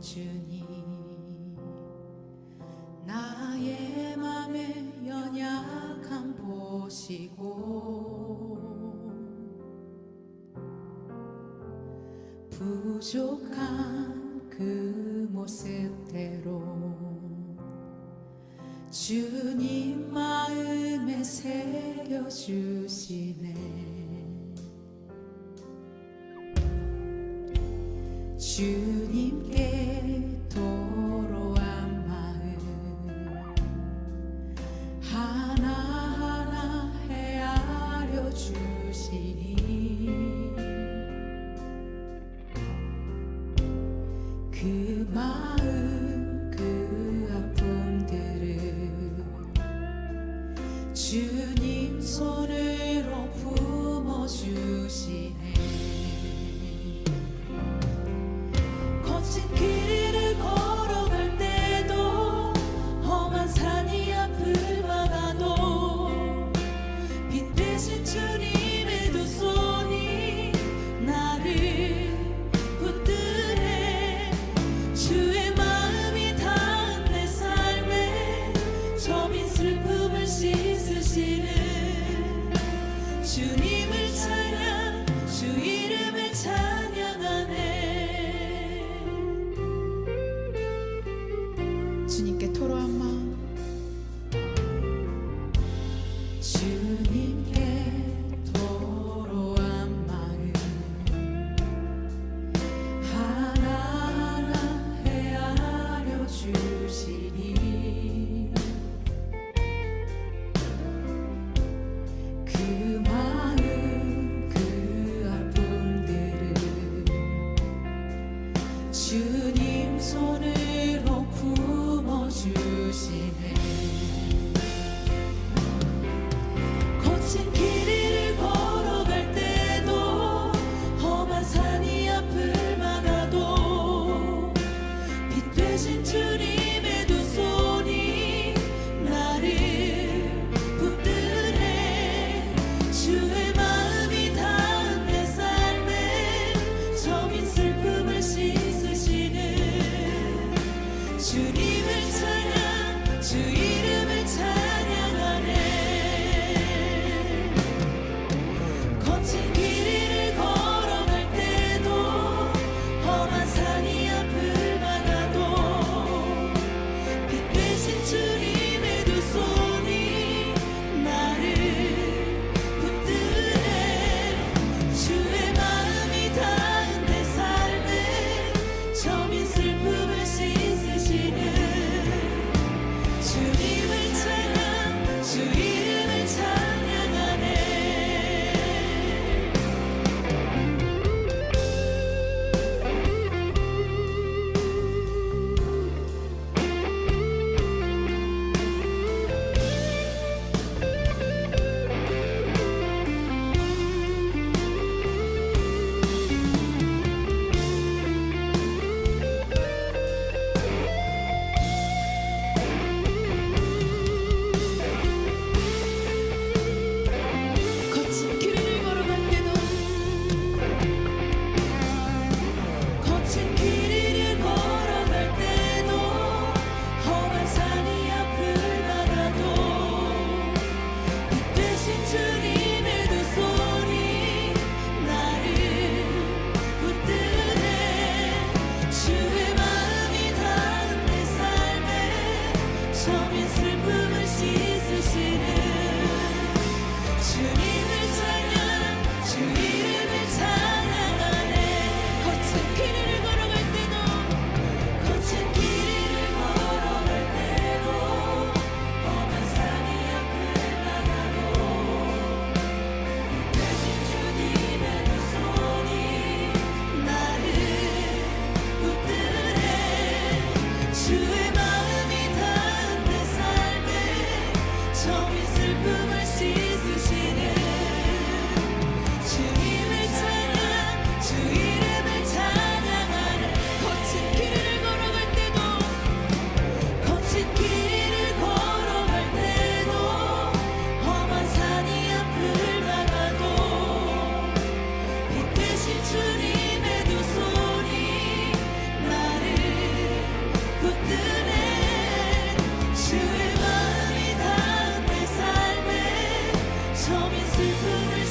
주님, 나의 맘의 연약함 보시고 부족한 그 모습대로 주님 마음에 새겨주시네. 주님께 토로한 마음 하나하나 헤아려 주시니 그 마음 그 아픔들을 주님 손으로 품어주시네. 거친 길을 걸어갈 때도 험한 산이 앞을 막아도 빛 대신 주님의 두 손이 나를 붙드네. 주의 마음이 닿은 내 삶에 저민 슬픔을 씻으시는 주님을 찬양, 주 이름을 찬양하네. 주님께 토로한 마음, 주님께 토로한 마음 하나하나 헤아려 주시니 그 마음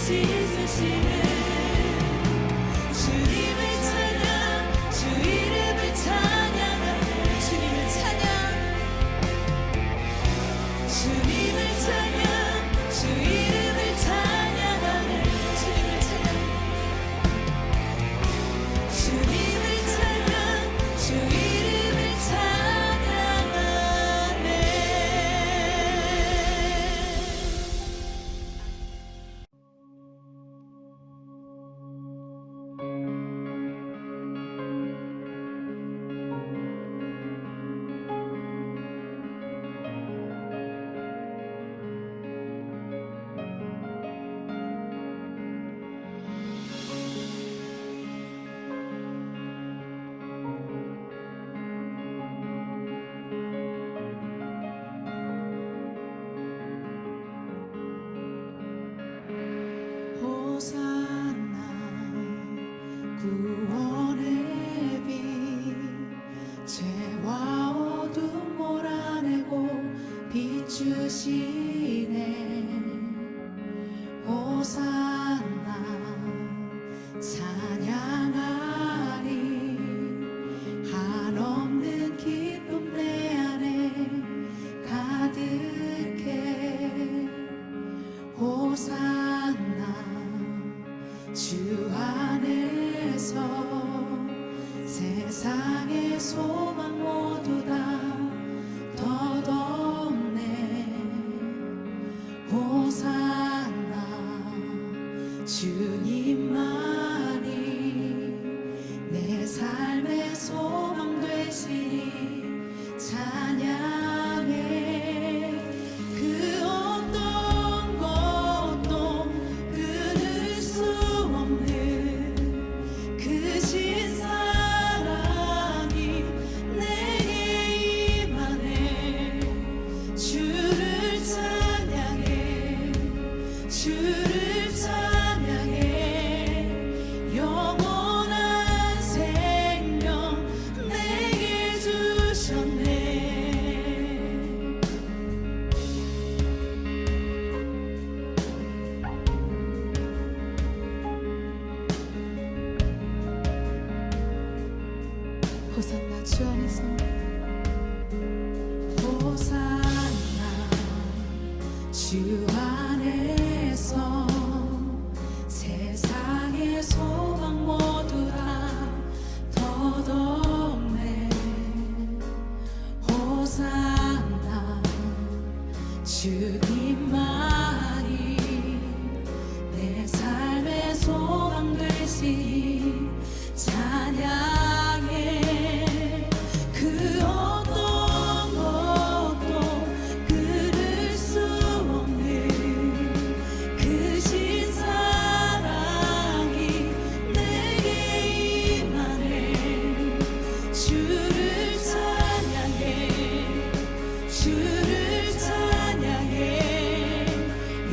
씻으시는 주님을 찬양 주 이름을 찬양하네 주님을 찬양 주님을 찬양 주 이름을 찬양하네 주님을 찬양 주님을 찬양 주 이름을 찬양하네 호산나 구원의 빛 죄와 어둠 몰아내고 비추시네 호산나 찬양하리 한없는 기쁨 내 안에 가득해 호산나 주 안에서 세상의 소망 모두 다 덧없네 호산나 주님만이 내 삶의 소망 되시니 찬양해 그 어떤 것도 끊을 수 없는 그 신사랑이 내게 임하네 주를 찬양해 주를 찬양해 영원한 생명 내게 주셨네 호산나 주 안에서 호산나 주 안에서 세상의 소망 모두 다 덧없네 호산나 주님만이 내 삶의 소망 되시니 찬양해 그 어떤 것도 끊을 수 없는 그 신사랑이 내게 임하네 주를 찬양해 주를 찬양해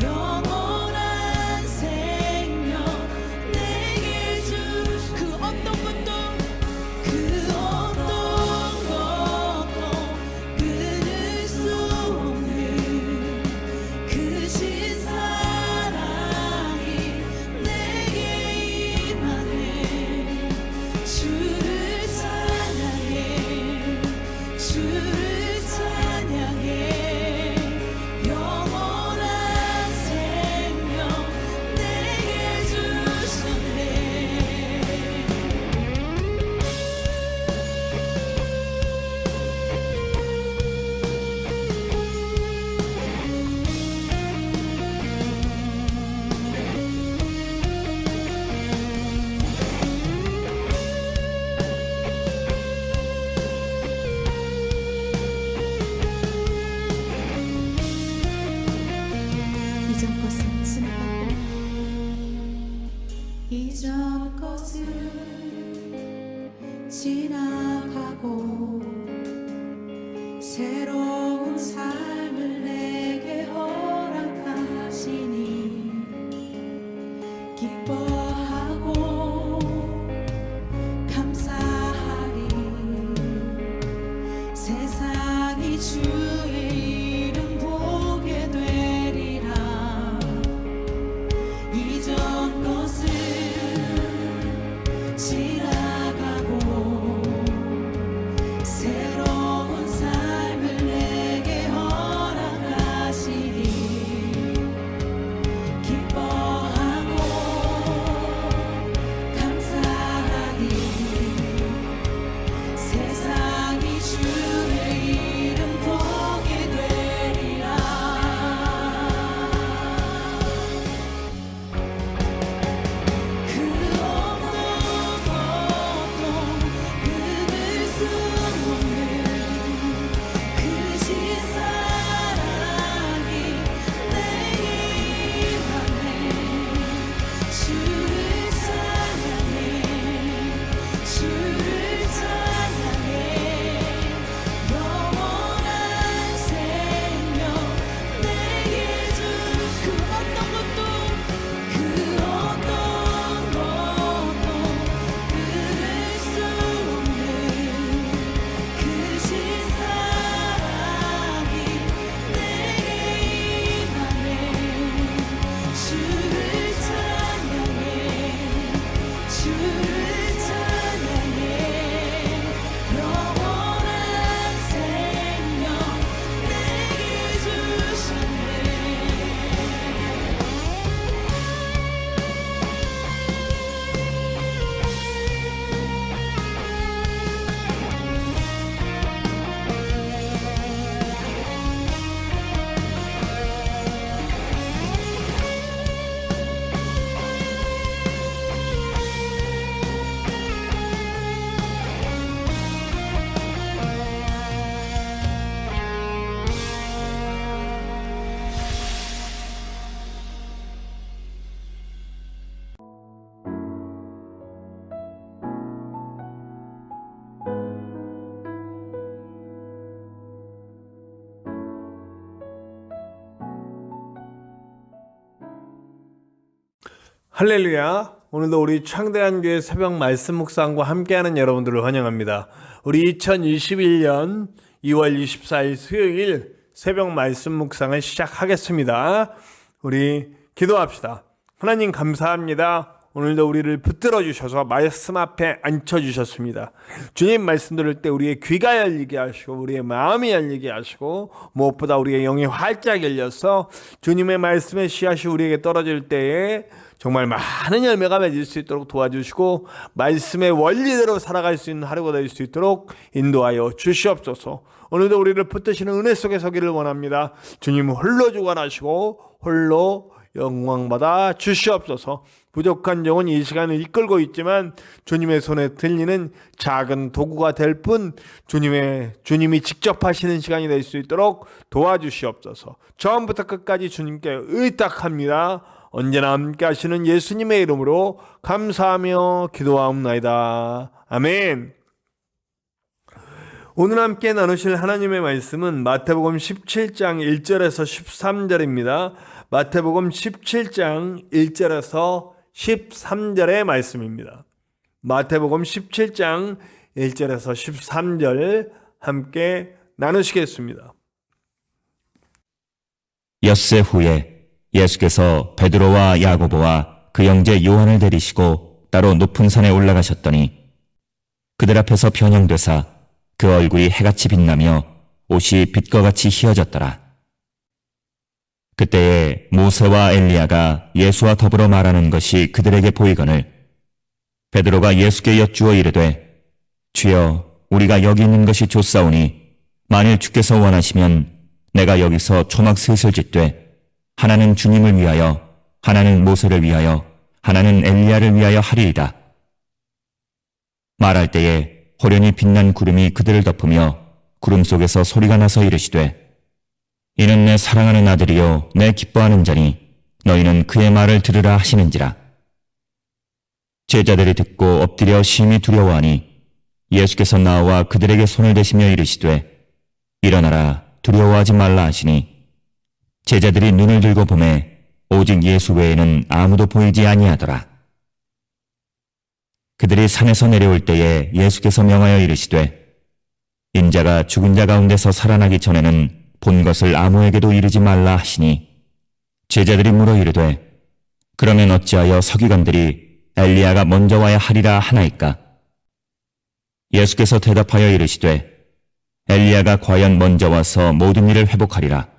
영원한 생명 내게 주 그 어떤 것도 그 어떤 것도 끊을 수 없는 그 신사랑이 내게 임하네 주를 찬양해 주를 찬양해 영원한 생명 내게 주셨네 이전 것은 지나가고 이전 것은 지나가고 새로운 삶을 내게 허락하시니 기뻐하고 감사하리 세상이 주의 이름 보게 되리라 이전 할렐루야. 오늘도 우리 창대한교회 새벽 말씀 묵상과 함께하는 여러분들을 환영합니다. 우리 2021년 2월 24일 수요일 새벽 말씀 묵상을 시작하겠습니다. 우리 기도합시다. 하나님 감사합니다. 오늘도 우리를 붙들어 주셔서 말씀 앞에 앉혀 주셨습니다. 주님 말씀 들을 때 우리의 귀가 열리게 하시고 우리의 마음이 열리게 하시고 무엇보다 우리의 영이 활짝 열려서 주님의 말씀의 씨앗이 우리에게 떨어질 때에 정말 많은 열매가 맺을 수 있도록 도와주시고 말씀의 원리대로 살아갈 수 있는 하루가 될 수 있도록 인도하여 주시옵소서. 오늘도 우리를 붙드시는 은혜 속에 서기를 원합니다. 주님 홀로 주관하시고 홀로 영광받아 주시옵소서. 부족한 영혼 이 시간을 이끌고 있지만 주님의 손에 들리는 작은 도구가 될 뿐 주님이 직접 하시는 시간이 될 수 있도록 도와주시옵소서. 처음부터 끝까지 주님께 의탁합니다. 언제나 함께 하시는 예수님의 이름으로 감사하며 기도하옵나이다. 아멘. 오늘 함께 나누실 하나님의 말씀은 마태복음 17장 1절에서 13절입니다. 마태복음 17장 1절에서 13절의 말씀입니다. 마태복음 17장 1절에서 13절 함께 나누시겠습니다. 엿새 후에 예수께서 베드로와 야고보와 그 형제 요한을 데리시고 따로 높은 산에 올라가셨더니 그들 앞에서 변형되사 그 얼굴이 해같이 빛나며 옷이 빛과 같이 희어졌더라. 그때에 모세와 엘리야가 예수와 더불어 말하는 것이 그들에게 보이거늘 베드로가 예수께 여쭈어 이르되 주여 우리가 여기 있는 것이 좋사오니 만일 주께서 원하시면 내가 여기서 초막 셋을 짓되 하나는 주님을 위하여 하나는 모세를 위하여 하나는 엘리야를 위하여 하리이다. 말할 때에 호련히 빛난 구름이 그들을 덮으며 구름 속에서 소리가 나서 이르시되 이는 내 사랑하는 아들이요 내 기뻐하는 자니 너희는 그의 말을 들으라 하시는지라. 제자들이 듣고 엎드려 심히 두려워하니 예수께서 나와 그들에게 손을 대시며 이르시되 일어나라 두려워하지 말라 하시니 제자들이 눈을 들고 보매 오직 예수 외에는 아무도 보이지 아니하더라. 그들이 산에서 내려올 때에 예수께서 명하여 이르시되 인자가 죽은 자 가운데서 살아나기 전에는 본 것을 아무에게도 이르지 말라 하시니 제자들이 물어 이르되 그러면 어찌하여 서기관들이 엘리야가 먼저 와야 하리라 하나이까? 예수께서 대답하여 이르시되 엘리야가 과연 먼저 와서 모든 일을 회복하리라.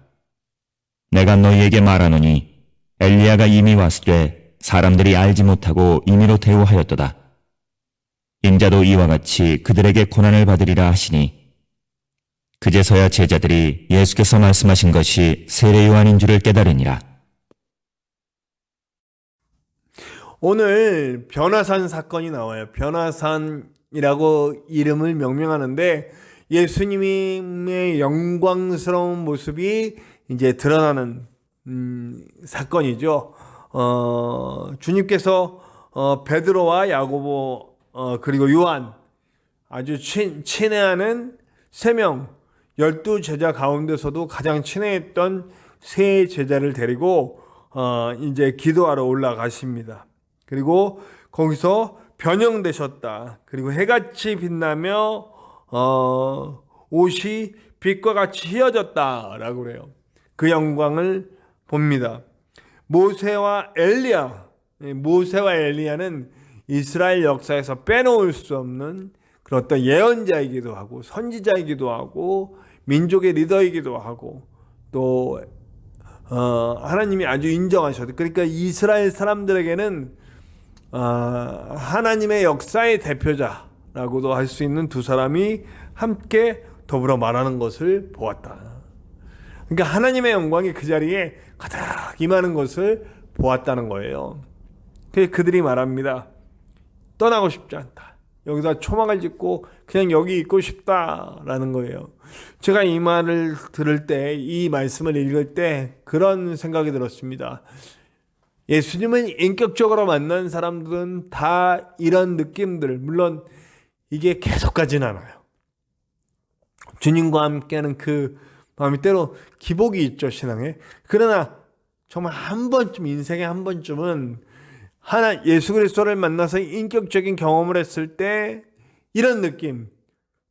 내가 너희에게 말하노니 엘리야가 이미 왔을 때 사람들이 알지 못하고 임의로 대우하였도다. 인자도 이와 같이 그들에게 고난을 받으리라 하시니 그제서야 제자들이 예수께서 말씀하신 것이 세례 요한인 줄을 깨달으니라. 오늘 변화산 사건이 나와요. 변화산이라고 이름을 명명하는데 예수님의 영광스러운 모습이 이제 드러나는 사건이죠. 주님께서 베드로와 야고보 그리고 요한 아주 친애하는 3명 12제자 가운데서도 가장 친애했던 3제자를 데리고 이제 기도하러 올라가십니다. 그리고 거기서 변형되셨다. 그리고 해같이 빛나며 옷이 빛과 같이 희어졌다라고 그래요. 그 영광을 봅니다. 모세와 엘리야는 이스라엘 역사에서 빼놓을 수 없는 그런 어떤 예언자이기도 하고 선지자이기도 하고 민족의 리더이기도 하고 또 하나님이 아주 인정하셨다. 그러니까 이스라엘 사람들에게는 하나님의 역사의 대표자라고도 할 수 있는 두 사람이 함께 더불어 말하는 것을 보았다. 그러니까 하나님의 영광이 그 자리에 가득 임하는 것을 보았다는 거예요. 그래서 그들이 말합니다. 떠나고 싶지 않다. 여기다 초막을 짓고 그냥 여기 있고 싶다라는 거예요. 제가 이 말을 들을 때, 이 말씀을 읽을 때 그런 생각이 들었습니다. 예수님을 인격적으로 만난 사람들은 다 이런 느낌들, 물론 이게 계속 가진 않아요. 주님과 함께하는 그 마음이 때로 기복이 있죠, 신앙에. 그러나 정말 한 번쯤, 인생에 한 번쯤은 예수 그리스도를 만나서 인격적인 경험을 했을 때 이런 느낌,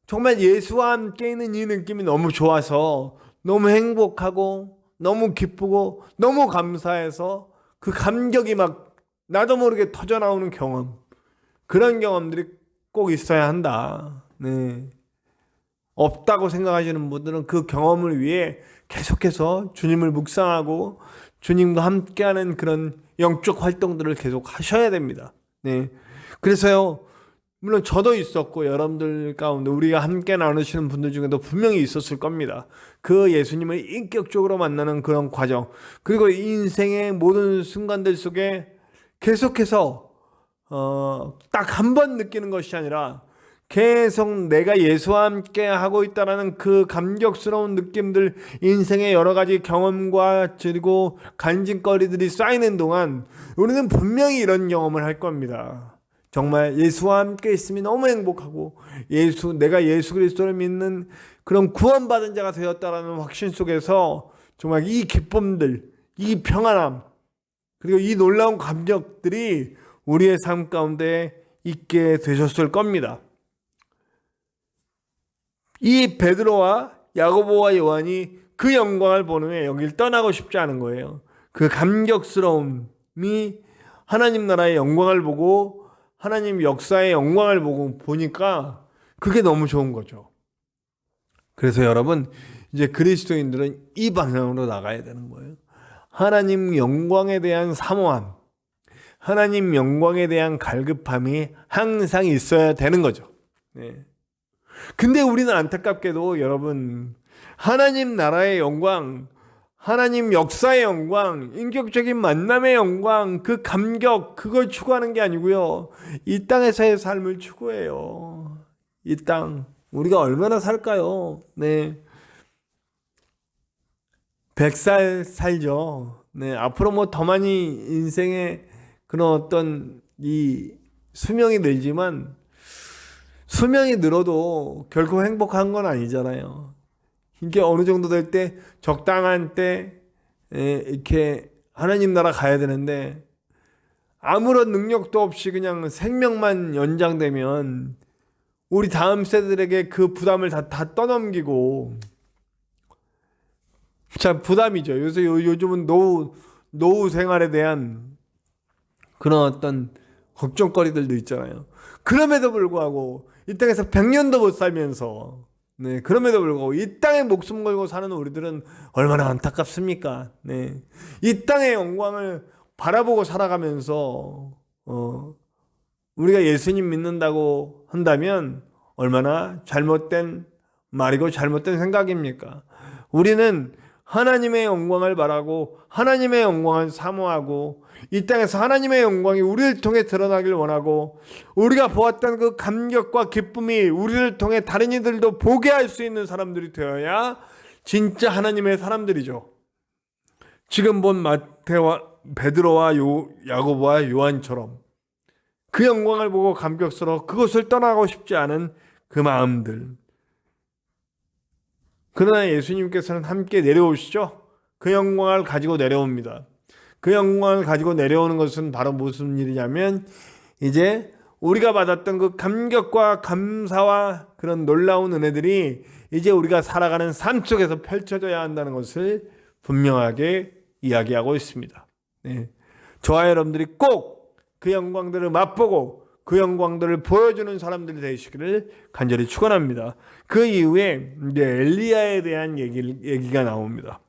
정말 예수와 함께 있는 이 느낌이 너무 좋아서 너무 행복하고 너무 기쁘고 너무 감사해서 그 감격이 막 나도 모르게 터져나오는 경험, 그런 경험들이 꼭 있어야 한다. 네. 없다고 생각하시는 분들은 그 경험을 위해 계속해서 주님을 묵상하고 주님과 함께하는 그런 영적 활동들을 계속 하셔야 됩니다. 네. 그래서요, 물론 저도 있었고 여러분들 가운데 우리가 함께 나누시는 분들 중에도 분명히 있었을 겁니다. 그 예수님을 인격적으로 만나는 그런 과정, 그리고 인생의 모든 순간들 속에 계속해서 딱 한 번 느끼는 것이 아니라 계속 내가 예수와 함께 하고 있다라는 그 감격스러운 느낌들, 인생의 여러 가지 경험과 그리고 간증거리들이 쌓이는 동안 우리는 분명히 이런 경험을 할 겁니다. 정말 예수와 함께 있으면 너무 행복하고 내가 예수 그리스도를 믿는 그런 구원받은 자가 되었다라는 확신 속에서 정말 이 기쁨들, 이 평안함, 그리고 이 놀라운 감격들이 우리의 삶 가운데 있게 되셨을 겁니다. 이 베드로와 야고보와 요한이 그 영광을 보는 후에 여길 떠나고 싶지 않은 거예요. 그 감격스러움이 하나님 나라의 영광을 보고 하나님 역사의 영광을 보니까 그게 너무 좋은 거죠. 그래서 여러분, 이제 그리스도인들은 이 방향으로 나가야 되는 거예요. 하나님 영광에 대한 사모함, 하나님 영광에 대한 갈급함이 항상 있어야 되는 거죠. 네. 근데 우리는 안타깝게도 여러분, 하나님 나라의 영광, 하나님 역사의 영광, 인격적인 만남의 영광, 그 감격, 그걸 추구하는 게 아니고요, 이 땅에서의 삶을 추구해요. 이 땅, 우리가 얼마나 살까요? 네, 100살 살죠. 네, 앞으로 뭐 더 많이 인생의 그런 어떤 이 수명이 늘지만, 수명이 늘어도 결코 행복한 건 아니잖아요. 이게 어느 정도 될 때 적당한 때 이렇게 하나님 나라 가야 되는데 아무런 능력도 없이 그냥 생명만 연장되면 우리 다음 세대들에게 그 부담을 다 떠넘기고, 참 부담이죠. 요즘은 노후 생활에 대한 그런 어떤 걱정거리들도 있잖아요. 그럼에도 불구하고 이 땅에서 100년도 못 살면서, 네, 그럼에도 불구하고 이 땅에 목숨 걸고 사는 우리들은 얼마나 안타깝습니까? 네, 이 땅의 영광을 바라보고 살아가면서 우리가 예수님 믿는다고 한다면 얼마나 잘못된 말이고 잘못된 생각입니까? 우리는 하나님의 영광을 바라고 하나님의 영광을 사모하고 이 땅에서 하나님의 영광이 우리를 통해 드러나길 원하고, 우리가 보았던 그 감격과 기쁨이 우리를 통해 다른 이들도 보게 할 수 있는 사람들이 되어야 진짜 하나님의 사람들이죠. 지금 본 베드로와 야고보와 요한처럼 그 영광을 보고 감격스러워 그것을 떠나고 싶지 않은 그 마음들. 그러나 예수님께서는 함께 내려오시죠. 그 영광을 가지고 내려옵니다. 그 영광을 가지고 내려오는 것은 바로 무슨 일이냐면, 이제 우리가 받았던 그 감격과 감사와 그런 놀라운 은혜들이 이제 우리가 살아가는 삶 속에서 펼쳐져야 한다는 것을 분명하게 이야기하고 있습니다. 네. 저와 여러분들이 꼭 그 영광들을 맛보고 그 영광들을 보여주는 사람들이 되시기를 간절히 축원합니다. 그 이후에 이제 엘리야에 대한 얘기가 나옵니다.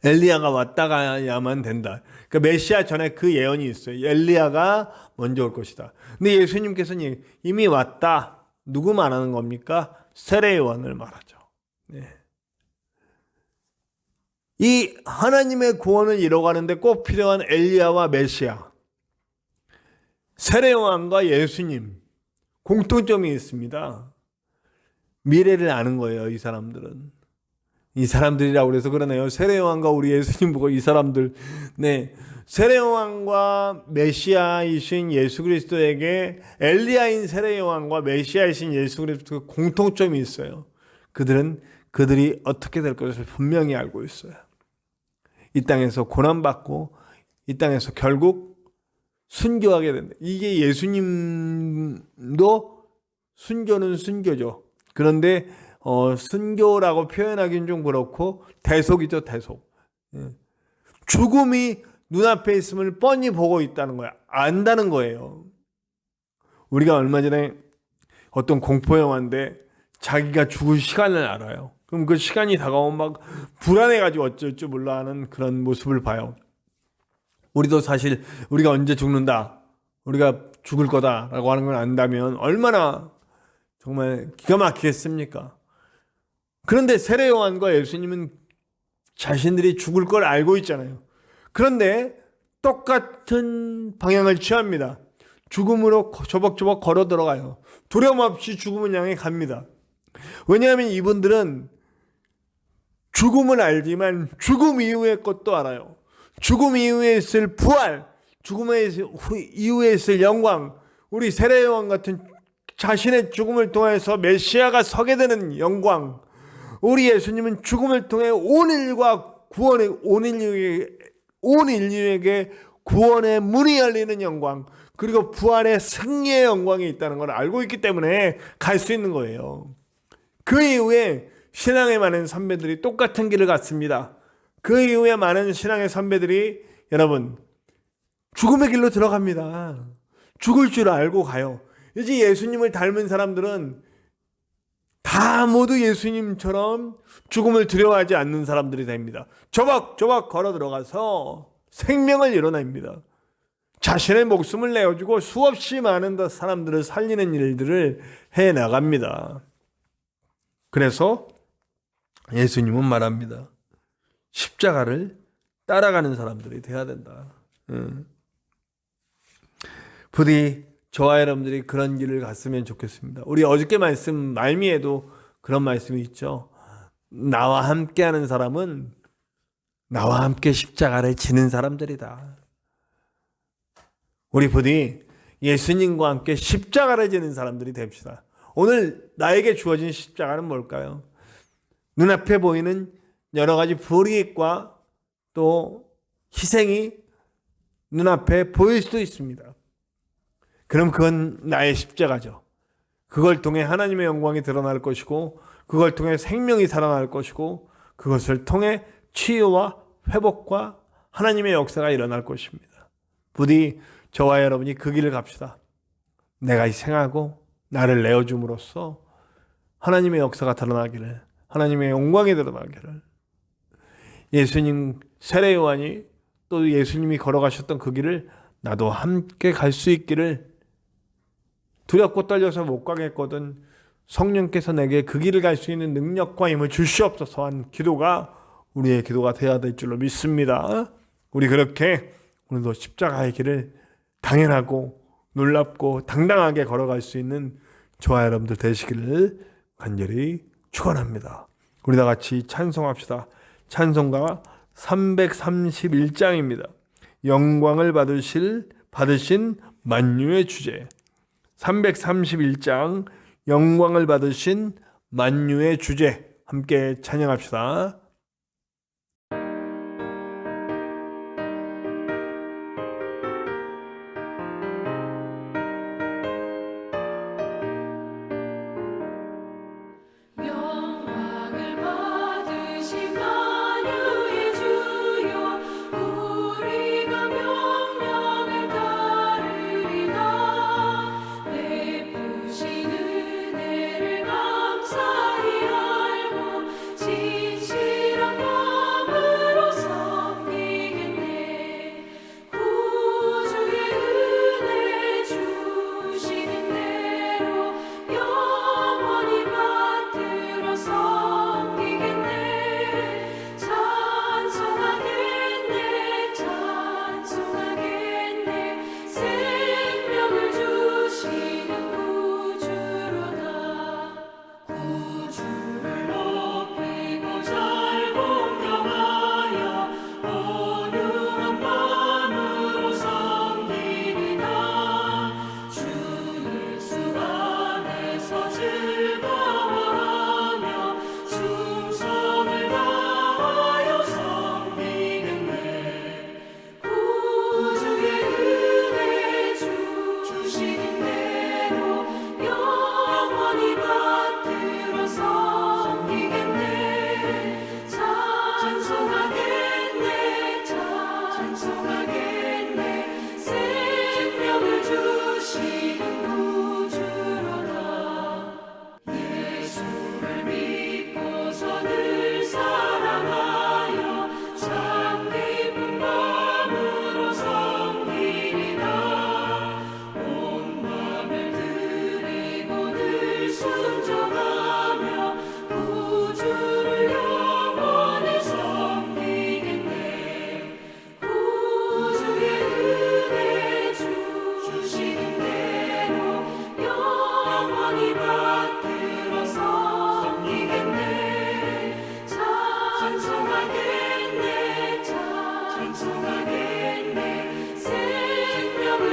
엘리야가 왔다가야만 된다. 그 메시아 전에 그 예언이 있어요. 엘리야가 먼저 올 것이다. 근데 예수님께서는 이미 왔다. 누구 말하는 겁니까? 세례 요한을 말하죠. 네. 이 하나님의 구원을 이뤄가는데 꼭 필요한 엘리야와 메시아, 세례 요한과 예수님, 공통점이 있습니다. 미래를 아는 거예요, 이 사람들은. 이 사람들이라고 그래서 그러네요. 세례 요한과 우리 예수님 보고 이 사람들. 네, 세례 요한과 메시아이신 예수 그리스도에게 엘리야인 세례 요한과 메시아이신 예수 그리스도 공통점이 있어요. 그들이 어떻게 될 것을 분명히 알고 있어요. 이 땅에서 고난받고 이 땅에서 결국 순교하게 된다. 이게 예수님도 순교는 순교죠. 그런데 순교라고 표현하기는 좀 그렇고 대속이죠, 대속. 죽음이 눈앞에 있음을 뻔히 보고 있다는 거야. 안다는 거예요. 우리가 얼마 전에 어떤 공포 영화인데 자기가 죽을 시간을 알아요. 그럼 그 시간이 다가오면 막 불안해가지고 어쩔 줄 몰라 하는 그런 모습을 봐요. 우리도 사실 우리가 언제 죽는다, 우리가 죽을 거다라고 하는 걸 안다면 얼마나 정말 기가 막히겠습니까? 그런데 세례 요한과 예수님은 자신들이 죽을 걸 알고 있잖아요. 그런데 똑같은 방향을 취합니다. 죽음으로 저벅저벅 걸어 들어가요. 두려움 없이 죽음을 향해 갑니다. 왜냐하면 이분들은 죽음을 알지만 죽음 이후의 것도 알아요. 죽음 이후에 있을 부활, 죽음 이후에 있을 영광, 우리 세례요한 같은 자신의 죽음을 통해서 메시아가 서게 되는 영광, 우리 예수님은 죽음을 통해 온 인류에게 구원의 문이 열리는 영광, 그리고 부활의 승리의 영광이 있다는 걸 알고 있기 때문에 갈 수 있는 거예요. 그 이후에 신앙의 많은 선배들이 똑같은 길을 갔습니다. 그 이후에 많은 신앙의 선배들이 여러분 죽음의 길로 들어갑니다. 죽을 줄 알고 가요. 이제 예수님을 닮은 사람들은 다 모두 예수님처럼 죽음을 두려워하지 않는 사람들이 됩니다. 조박조박 걸어 들어가서 생명을 이뤄냅니다. 자신의 목숨을 내어주고 수없이 많은 사람들을 살리는 일들을 해나갑니다. 그래서 예수님은 말합니다. 십자가를 따라가는 사람들이 돼야 된다. 부디 저와 여러분들이 그런 길을 갔으면 좋겠습니다. 우리 어저께 말씀 말미에도 그런 말씀이 있죠. 나와 함께하는 사람은 나와 함께 십자가를 지는 사람들이다. 우리 부디 예수님과 함께 십자가를 지는 사람들이 됩시다. 오늘 나에게 주어진 십자가는 뭘까요? 눈앞에 보이는 여러 가지 불이익과 또 희생이 눈앞에 보일 수도 있습니다. 그럼 그건 나의 십자가죠. 그걸 통해 하나님의 영광이 드러날 것이고, 그걸 통해 생명이 살아날 것이고, 그것을 통해 치유와 회복과 하나님의 역사가 일어날 것입니다. 부디 저와 여러분이 그 길을 갑시다. 내가 희생하고 나를 내어줌으로써 하나님의 역사가 드러나기를, 하나님의 영광이 드러나기를, 예수님 세례 요한이 또 예수님이 걸어가셨던 그 길을 나도 함께 갈 수 있기를, 두렵고 떨려서 못 가겠거든 성령께서 내게 그 길을 갈 수 있는 능력과 힘을 주시옵소서 한 기도가 우리의 기도가 되어야 될 줄로 믿습니다. 우리 그렇게 오늘도 십자가의 길을 당연하고 놀랍고 당당하게 걸어갈 수 있는 저와 여러분들 되시기를 간절히 축원합니다. 우리 다 같이 찬송합시다. 찬송가 331장입니다. 영광을 받으신 만유의 주제. 331장 영광을 받으신 만유의 주제 함께 찬양합시다. 영광을 받으신 만유의 주여 우리가 명령을 따르리다 베푸신 은혜를 감사히 알고 진실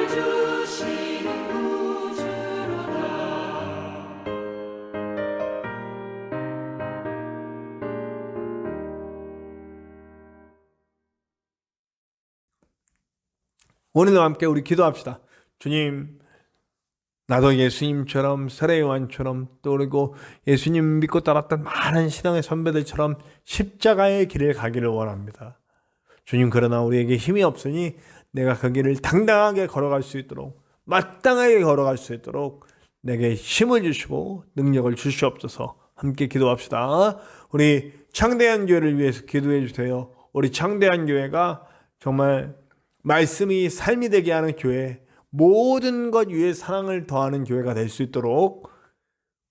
주시는 구주로다. 오늘도 함께 우리 기도합시다. 주님, 나도 예수님처럼 세례 요한처럼 또 그리고 예수님 믿고 따랐던 많은 신앙의 선배들처럼 십자가의 길을 가기를 원합니다. 주님, 그러나 우리에게 힘이 없으니 내가 그 길을 당당하게 걸어갈 수 있도록, 마땅하게 걸어갈 수 있도록 내게 힘을 주시고 능력을 주시옵소서. 함께 기도합시다. 우리 창대한 교회를 위해서 기도해 주세요. 우리 창대한 교회가 정말 말씀이 삶이 되게 하는 교회, 모든 것 위에 사랑을 더하는 교회가 될 수 있도록,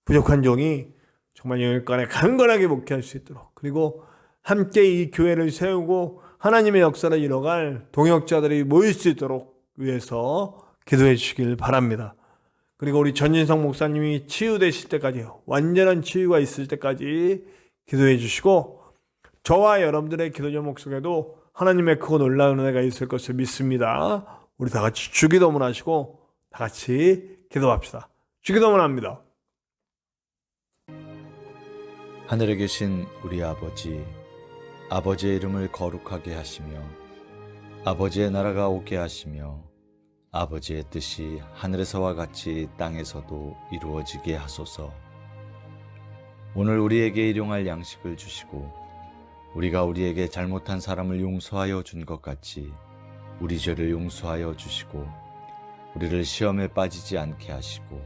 부족한 종이 정말 영육간에 강건하게 목회할 수 있도록, 그리고 함께 이 교회를 세우고 하나님의 역사를 이뤄갈 동역자들이 모일 수 있도록 위해서 기도해 주시길 바랍니다. 그리고 우리 전진성 목사님이 치유되실 때까지, 완전한 치유가 있을 때까지 기도해 주시고, 저와 여러분들의 기도 제목 속에도 하나님의 크고 놀라운 은혜가 있을 것을 믿습니다. 우리 다 같이 주기도문 하시고 다 같이 기도합시다. 주기도문 합니다. 하늘에 계신 우리 아버지, 아버지의 이름을 거룩하게 하시며 아버지의 나라가 오게 하시며 아버지의 뜻이 하늘에서와 같이 땅에서도 이루어지게 하소서. 오늘 우리에게 일용할 양식을 주시고 우리가 우리에게 잘못한 사람을 용서하여 준 것 같이 우리 죄를 용서하여 주시고 우리를 시험에 빠지지 않게 하시고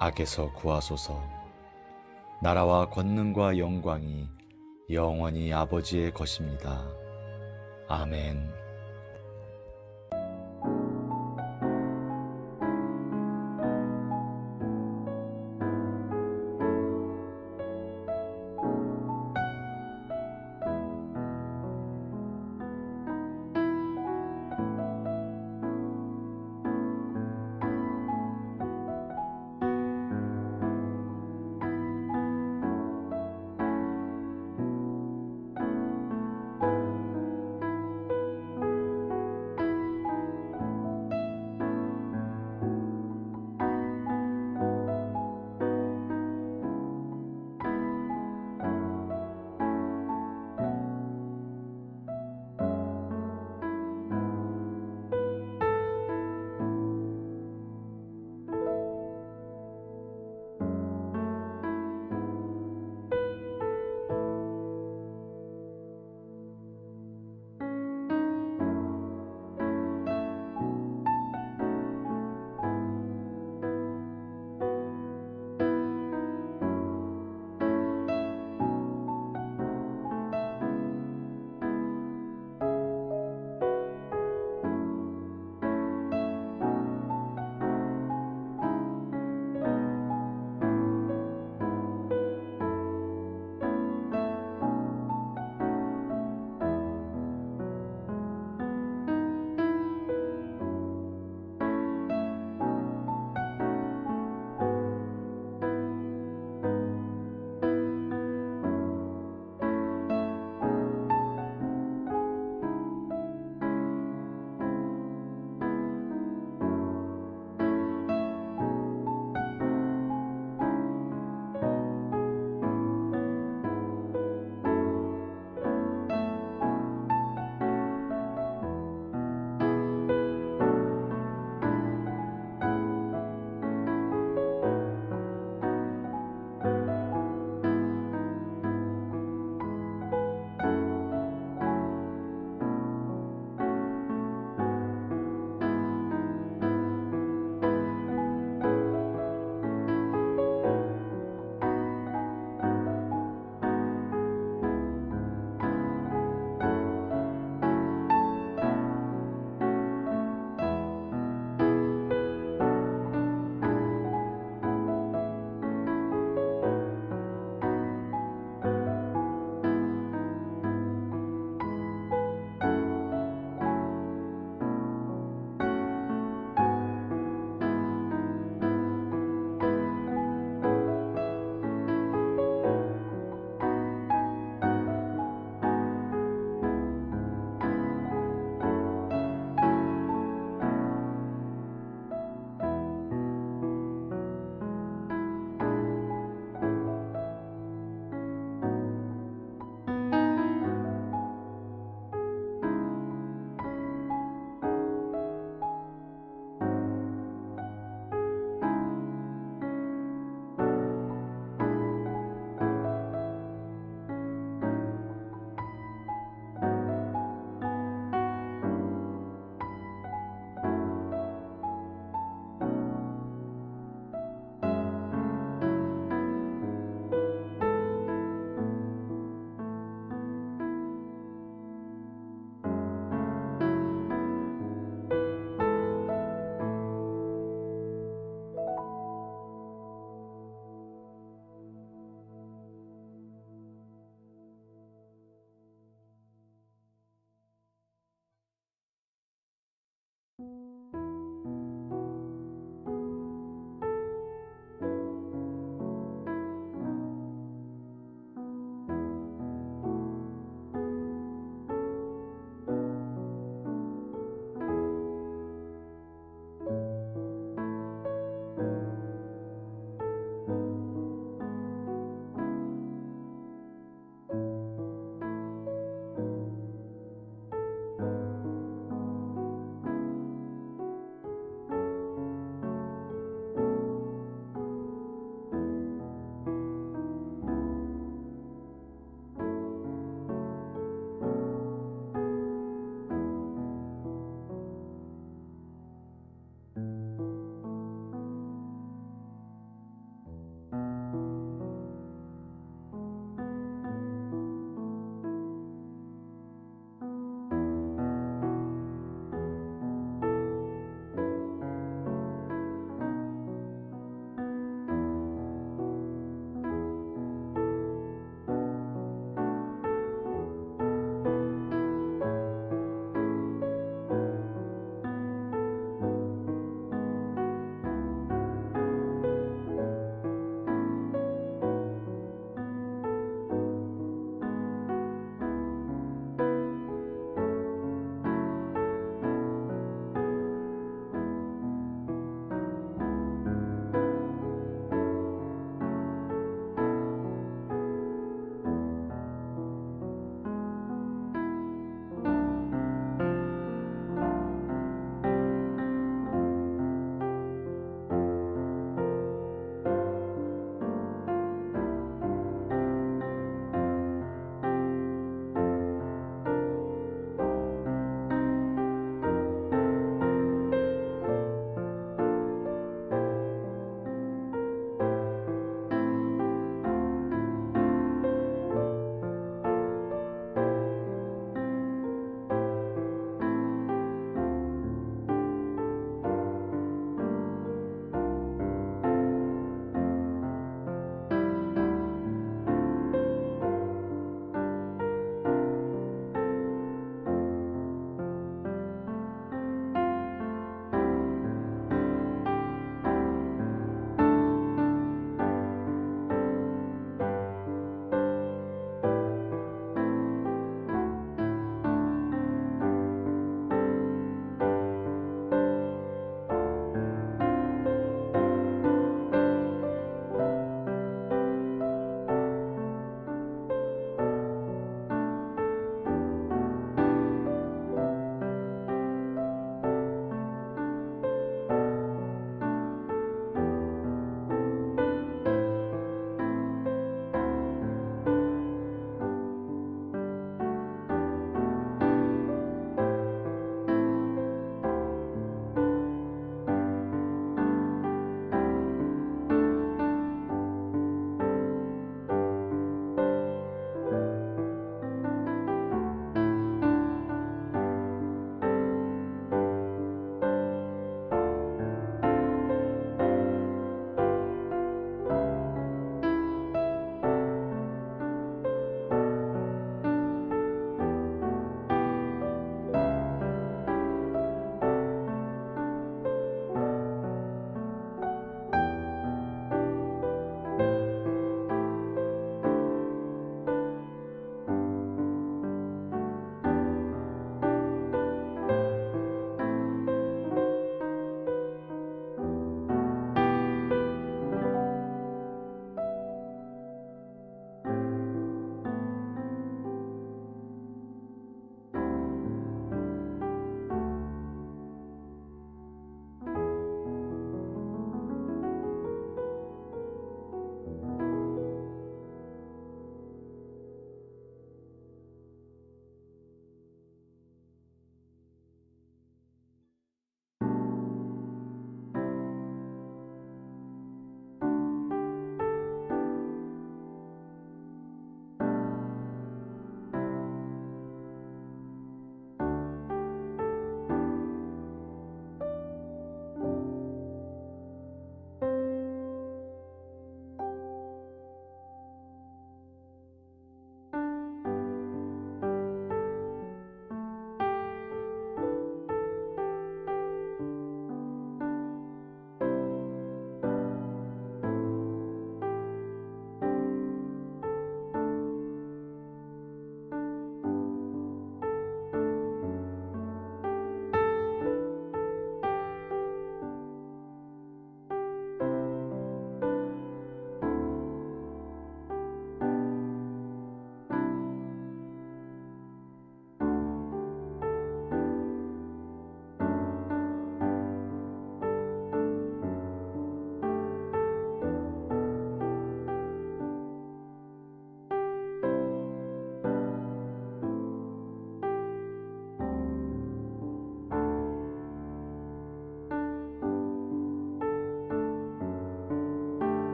악에서 구하소서. 나라와 권능과 영광이 영원히 아버지의 것입니다. 아멘.